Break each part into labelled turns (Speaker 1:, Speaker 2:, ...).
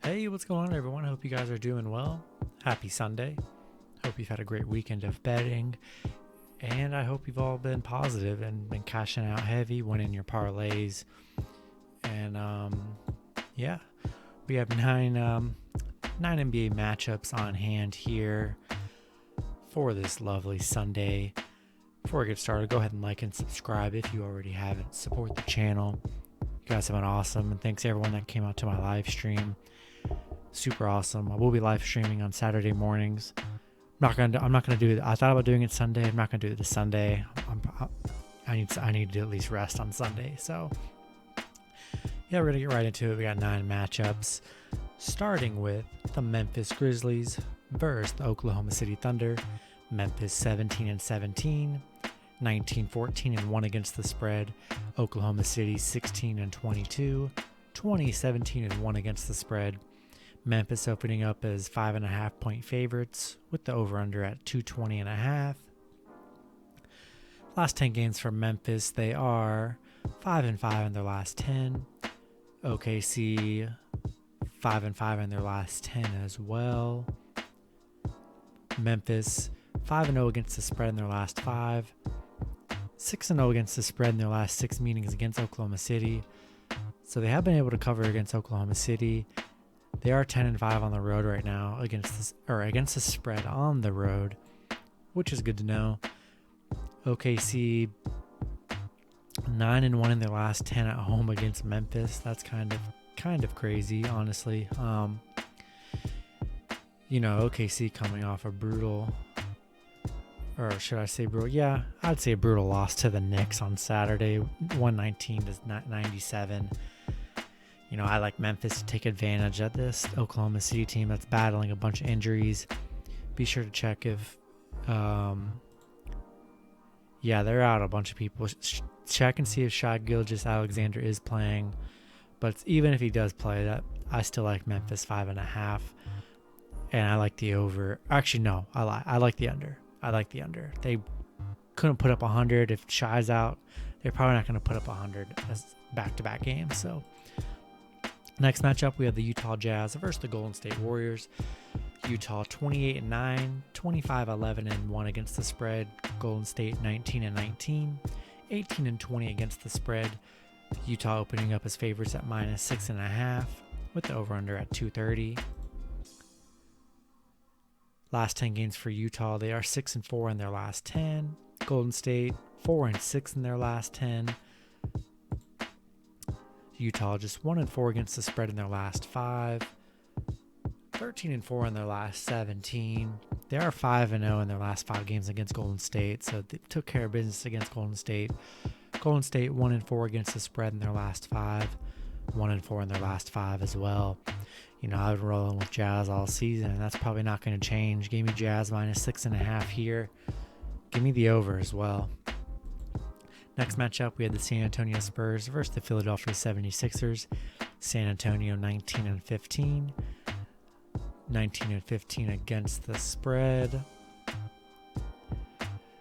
Speaker 1: Hey, what's going on, everyone? Hope you guys are doing well. Happy Sunday. Hope you've had a great weekend of betting. And I hope you've all been positive and been cashing out heavy, winning your parlays. And yeah, we have nine NBA matchups on hand here for this lovely Sunday. Before we get started, go ahead and like and subscribe if you already haven't. Support the channel. You guys have been awesome, and thanks to everyone that came out to my live stream. Super awesome. I will be live streaming on Saturday mornings. I'm not gonna do it. I thought about doing it Sunday. I'm not gonna do it this Sunday. I need to at least rest on Sunday. So yeah, we're gonna get right into it. We got 9 matchups, starting with the Memphis Grizzlies versus the Oklahoma City Thunder. Memphis 17-17, 19-14-1 against the spread. Oklahoma City 16-22, 20-17-1 against the spread. Memphis opening up as 5.5 point favorites with the over-under at 220.5. Last 10 games for Memphis, they are 5-5 in their last 10. OKC 5-5 in their last 10 as well. Memphis 5-0 against the spread in their last 5. 6-0 against the spread in their last 6 meetings against Oklahoma City. So they have been able to cover against Oklahoma City. They are 10-5 on the road right now against the spread on the road, which is good to know. OKC 9-1 in their last 10 at home against Memphis. That's kind of crazy, honestly. OKC coming off a brutal, or should I say brutal? Yeah, I'd say a brutal loss to the Knicks on Saturday, 119-97. I like Memphis to take advantage of this Oklahoma City team that's battling a bunch of injuries. Be sure to check if, they're out a bunch of people. Check and see if Shai Gilgeous-Alexander is playing. But even if he does play, that I still like Memphis 5.5, and I like the over. Actually, no, I lie. I like the under. They couldn't put up 100 if Shai's out. They're probably not going to put up 100 as back-to-back games. So. Next matchup, we have the Utah Jazz versus the Golden State Warriors. Utah 28-9, 25-11-1 against the spread. Golden State 19-19, 18-20 against the spread. Utah opening up as favorites at -6.5 with the over/under at 230. Last 10 games for Utah, they are 6-4 in their last 10. Golden State 4-6 in their last 10. Utah just 1-4 against the spread in their last 5, 13-4 in their last 17. They are 5-0 in their last 5 games against Golden State, so they took care of business against Golden State. Golden State 1-4 against the spread in their last 5, 1-4 in their last 5 as well. I've been rolling with Jazz all season, and that's probably not going to change. Give me Jazz -6.5 here. Give me the over as well. Next matchup, we had the San Antonio Spurs versus the Philadelphia 76ers. San Antonio 19-15. 19-15 against the spread.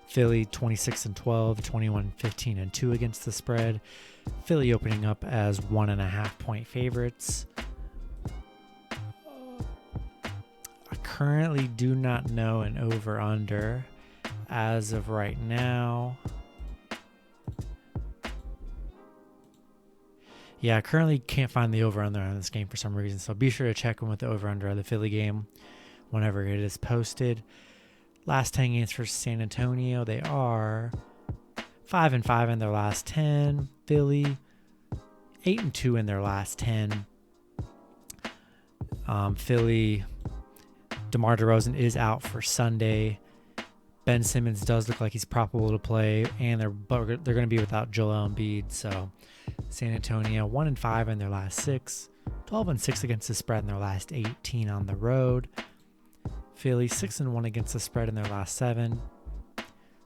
Speaker 1: Philly 26-12. 21-15-2 against the spread. Philly opening up as 1.5 point favorites. I currently do not know an over-under as of right now. Yeah, I currently can't find the over-under on this game for some reason, so be sure to check in with the over-under of the Philly game whenever it is posted. Last 10 games for San Antonio, they are 5-5 in their last 10. Philly 8-2 in their last 10. Philly, DeMar DeRozan is out for Sunday. Ben Simmons does look like he's probable to play, and they're going to be without Joel Embiid, so San Antonio 1-5 in their last 6, 12-6 against the spread in their last 18 on the road. Philly 6-1 against the spread in their last 7,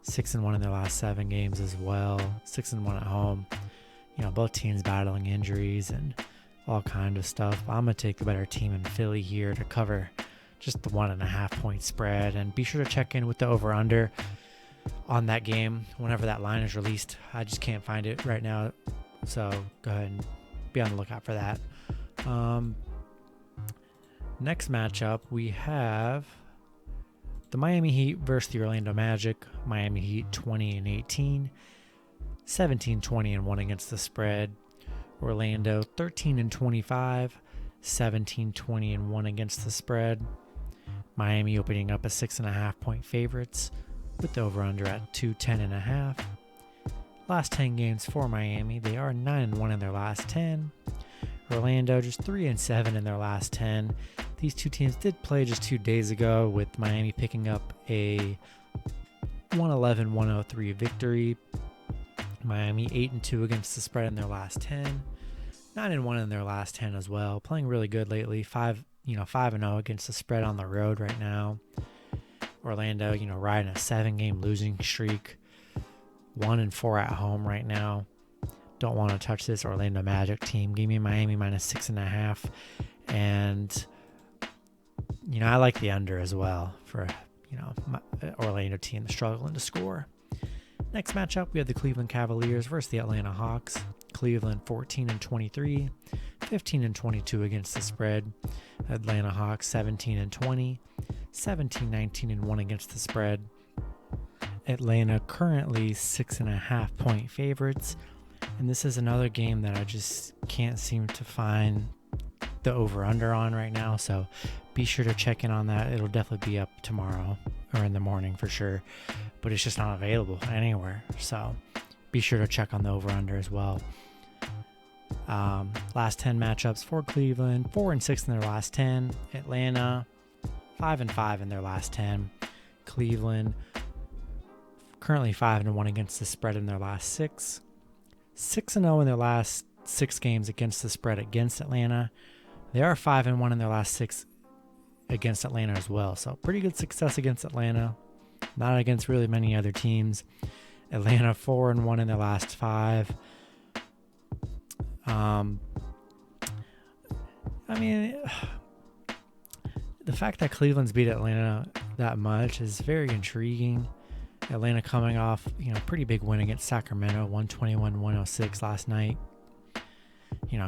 Speaker 1: 6-1 in their last 7 games as well. 6-1 at home. Both teams battling injuries and all kind of stuff. I'm gonna take the better team in Philly here to cover just the 1.5 point spread, and be sure to check in with the over/under on that game whenever that line is released. I just can't find it right now. So go ahead and be on the lookout for that. Next matchup, we have the Miami Heat versus the Orlando Magic. Miami Heat 20-18, 17-20-1 against the spread. Orlando 13-25, 17-20-1 against the spread. Miami opening up as 6.5-point favorites with the over-under at 210.5. Last 10 games for Miami, they are 9-1 in their last 10. Orlando just 3-7 in their last 10. These two teams did play just 2 days ago, with Miami picking up a 111-103 victory. Miami 8-2 against the spread in their last 10. 9-1 in their last 10 as well. Playing really good lately. 5-0 against the spread on the road right now. Orlando, riding a 7-game losing streak. 1-4 at home right now. Don't want to touch this Orlando Magic team. Give me Miami minus 6.5. And, I like the under as well for, my Orlando team struggling to score. Next matchup, we have the Cleveland Cavaliers versus the Atlanta Hawks. Cleveland 14-23, 15-22 against the spread. Atlanta Hawks 17-20, 17-19-1 against the spread. Atlanta currently 6.5-point favorites. And this is another game that I just can't seem to find the over-under on right now. So be sure to check in on that. It'll definitely be up tomorrow or in the morning for sure. But it's just not available anywhere. So be sure to check on the over-under as well. Last 10 matchups for Cleveland, 4-6 in their last 10. Atlanta, 5-5 in their last 10. Cleveland, currently 5-1 against the spread in their last 6. 6-0 in their last 6 games against the spread against Atlanta. They are 5-1 in their last 6 against Atlanta as well. So pretty good success against Atlanta. Not against really many other teams. Atlanta 4-1 in their last 5. The fact that Cleveland's beat Atlanta that much is very intriguing. Atlanta coming off, pretty big win against Sacramento, 121-106 last night.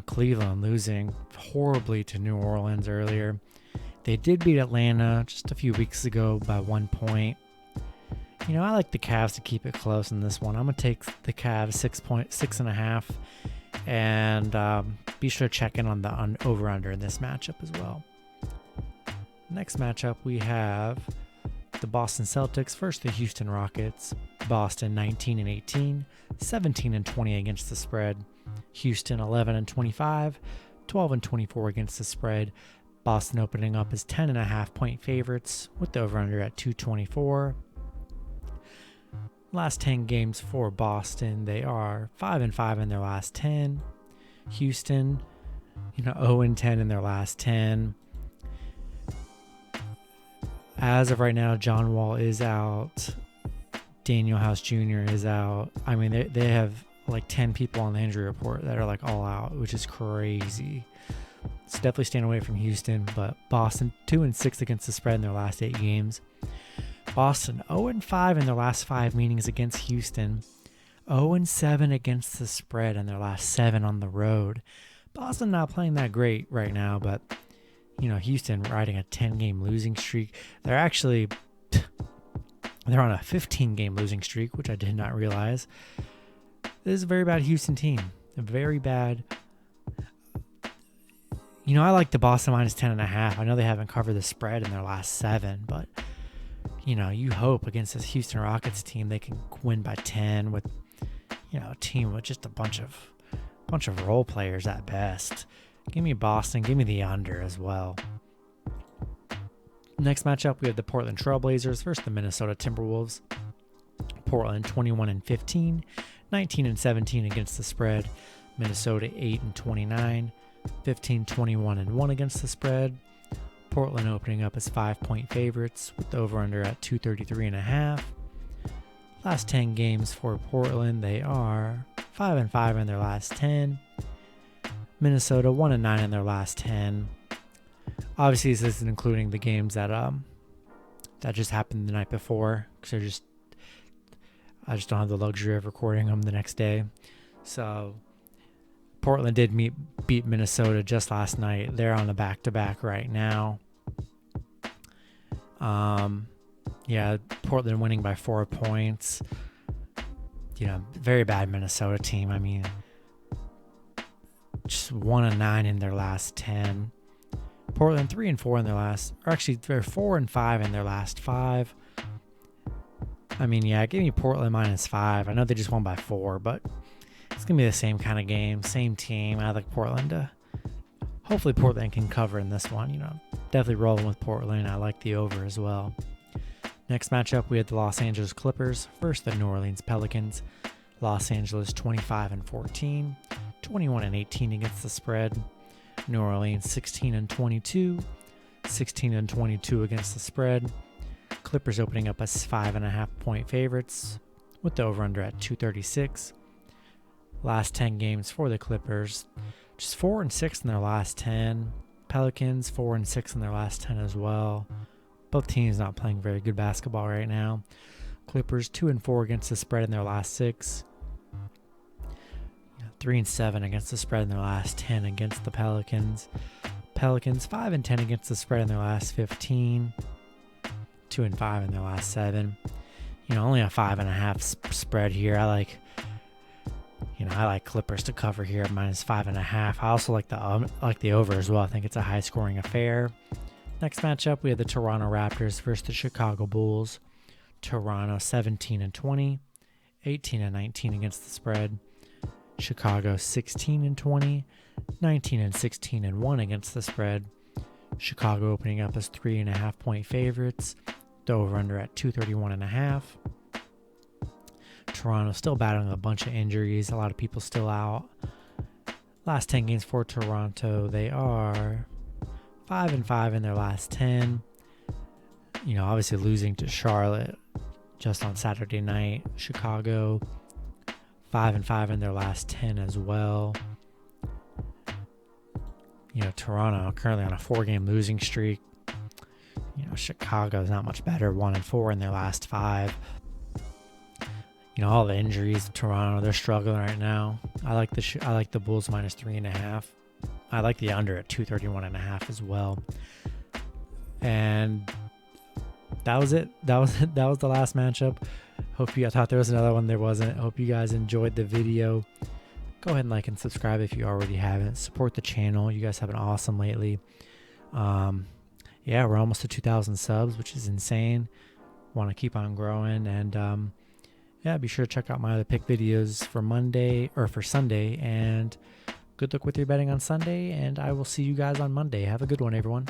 Speaker 1: Cleveland losing horribly to New Orleans earlier. They did beat Atlanta just a few weeks ago by 1 point. I like the Cavs to keep it close in this one. I'm going to take the Cavs 6.5, and be sure to check in on the over-under in this matchup as well. Next matchup, we have the Boston Celtics versus the Houston Rockets. Boston 19-18, 17-20 against the spread. Houston 11-25, 12-24 against the spread. Boston opening up as 10.5-point favorites with the over-under at 224. Last 10 games for Boston, they are 5-5 in their last 10. Houston, 0-10 in their last 10. As of right now, John Wall is out. Daniel House Jr. is out. They have like 10 people on the injury report that are like all out, which is crazy. So definitely staying away from Houston. But Boston 2-6 against the spread in their last 8 games. Boston 0-5 in their last 5 meetings against Houston. 0-7 against the spread in their last 7 on the road. Boston not playing that great right now, but Houston riding a 10-game losing streak. They're on a 15-game losing streak, which I did not realize. This is a very bad Houston team. A very bad. I like the Boston minus 10.5. I know they haven't covered the spread in their last 7, but you hope against this Houston Rockets team they can win by 10 with a team with just a bunch of role players at best. Give me Boston. Give me the under as well. Next matchup, we have the Portland Trailblazers versus the Minnesota Timberwolves. Portland 21-15, 19-17 against the spread. Minnesota 8-29, 15-21-1 against the spread. Portland opening up as 5-point favorites with the over-under at 233.5. Last 10 games for Portland, they are 5-5 in their last 10. Minnesota 1-9 in their last 10. Obviously, this isn't including the games that just happened the night before, because I just don't have the luxury of recording them the next day. So Portland did beat Minnesota just last night. They're on the back-to-back right now. Portland winning by 4 points. Very bad Minnesota team. I mean, just 1-9 in their last 10. Portland 3-4 in their last, or actually they're 4-5 in their last 5. I mean, give me Portland -5. I know they just won by 4, but it's gonna be the same kind of game, same team. I like Portland to. Hopefully Portland can cover in this one. Definitely rolling with Portland. I like the over as well. Next matchup, we had the Los Angeles Clippers versus the New Orleans Pelicans. Los Angeles 25-14, 21-18 against the spread. New Orleans 16-22, 16-22 against the spread. Clippers opening up as 5.5-point favorites with the over-under at 236. Last 10 games for the Clippers, just 4-6 in their last 10. Pelicans 4-6 in their last 10 as well. Both teams not playing very good basketball right now. Clippers 2-4 against the spread in their last 6. 3-7 against the spread in their last 10 against the Pelicans. Pelicans 5-10 against the spread in their last 15. 2-5 in their last 7. Only a 5.5 spread here. I like Clippers to cover here at -5.5. I also like the over as well. I think it's a high scoring affair. Next matchup, we have the Toronto Raptors versus the Chicago Bulls. Toronto 17-20, 18-19 against the spread. Chicago 16-20, 19-16-1 against the spread. Chicago opening up as 3.5-point favorites. The over-under at 231.5. Toronto still battling a bunch of injuries. A lot of people still out. Last 10 games for Toronto, they are 5-5 in their last 10. Obviously losing to Charlotte just on Saturday night. Chicago 5-5 in their last 10 as well. Toronto currently on a 4-game losing streak. Chicago's not much better, 1-4 in their last 5. All the injuries. Toronto, they're struggling right now. I like the Bulls -3.5. I like the under at 231.5 as well. And that was it. That was the last matchup. I thought there was another one. There wasn't. Hope you guys enjoyed the video. Go ahead and like and subscribe if you already haven't. Support the channel. You guys have been awesome lately. We're almost to 2,000 subs, which is insane. Want to keep on growing. And be sure to check out my other pick videos for Monday or for Sunday. And good luck with your betting on Sunday. And I will see you guys on Monday. Have a good one, everyone.